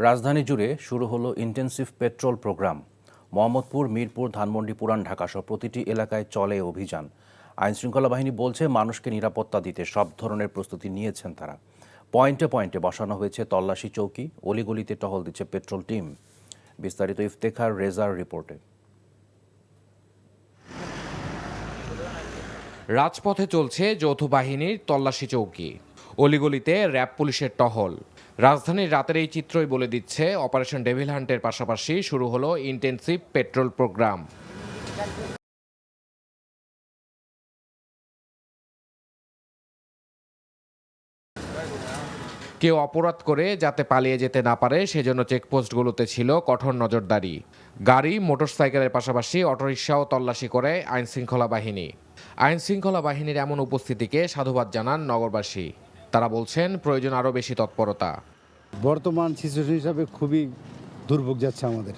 রাজধানী জুড়ে শুরু হলো intensive patrol program. Mohammadpur, Mirpur, Dhanmondi, Puran Dhaka সহ প্রতিটি এলাকায় চলে অভিযান। আইনশৃঙ্খলা বাহিনী বলছে মানুষকে নিরাপত্তা দিতে সব ধরনের প্রস্তুতি নিয়েছেন তারা। পয়েন্টে পয়েন্টে বসানো হয়েছে তল্লাশি চৌকি, অলিগলিতে টহল দিচ্ছে পেট্রোল টিম। বিস্তারিত ইফতেখার রেজার রিপোর্টে। রাজপথে চলছে যৌথ বাহিনীর তল্লাশি চৌকি, অলিগলিতে র্যাব পুলিশের টহল। রাজধানীর রাতের এই চিত্রই বলে দিচ্ছে অপারেশন ডেভিল হান্টের পাশাপাশি শুরু হলো ইন্টেন্সিভ পেট্রোল প্রোগ্রাম। কেউ অপরাধ করে যাতে পালিয়ে যেতে না পারে সেজন্য চেকপোস্টগুলোতে ছিল কঠোর নজরদারি। গাড়ি, মোটরসাইকেলের পাশাপাশি অটোরিকশাও তল্লাশি করে আইনশৃঙ্খলা বাহিনী। আইনশৃঙ্খলা বাহিনীর এমন উপস্থিতিকে সাধুবাদ জানান নগরবাসী। তারা বলছেন প্রয়োজন আরও বেশি তৎপরতা। বর্তমান সিচুয়েশন হিসাবে খুবই দুর্ভোগ যাচ্ছে আমাদের।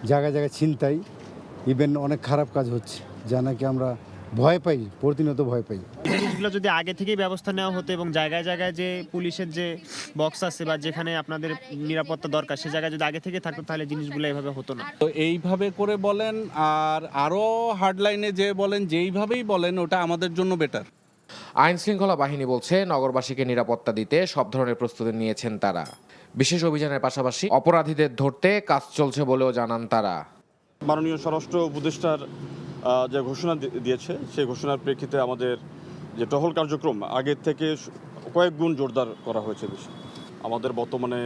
জায়গায় জায়গায় ছিনতাই, ইভেন অনেক খারাপ কাজ হচ্ছে, যা নাকি আমরা ভয় পাই, প্রতিনিয়ত ভয় পাই। এই জিনিসগুলো যদি আগে থেকেই ব্যবস্থা নেওয়া হতো এবং জায়গায় জায়গায় যে পুলিশের যে বক্স আছে বা যেখানে আপনাদের নিরাপত্তা দরকার সে জায়গায় যদি আগে থেকে থাকতো তাহলে জিনিসগুলো এভাবে হতো না। তো এইভাবে করে বলেন আর আরও হার্ডলাইনে যে বলেন, যেইভাবেই বলেন ওটা আমাদের জন্য বেটার। আইনশৃঙ্খলা বাহিনী বলছে নগরবাসীকে নিরাপত্তা দিতে সব ধরনের প্রস্তুতি নিয়েছেন তারা। বিশেষ অভিযানের পাশাপাশি অপরাধীদের ধরতে কাজ চলছে বলেও জানান তারা। মাননীয় স্বরাষ্ট্র উপদেষ্টার যে ঘোষণা দিয়েছে সেই ঘোষণার প্রেক্ষিতে আমাদের যে টহল কার্যক্রম আগের থেকে কয়েক গুণ জোরদার করা হয়েছে বেশি। আমাদের বর্তমানে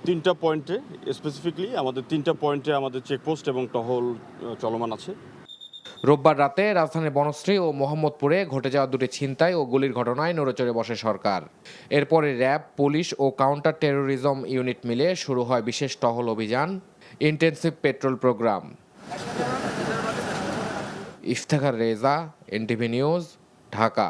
3টা পয়েন্টে স্পেসিফিকলি আমাদের 3টা পয়েন্টে আমাদের চেকপোস্ট এবং টহল চলমান আছে। রোববার রাতে রাজধানীর বনশ্রী ও মোহাম্মদপুরে ঘটে যাওয়া দুটি ছিনতাই ও গুলির ঘটনায় নড়েচড়ে বসে সরকার। এরপরে র্যাব, পুলিশ ও কাউন্টার টেরোরিজম ইউনিট মিলে শুরু হয় বিশেষ টহল অভিযান, intensive patrol program. Iftekhar Reza, NTV news, Dhaka.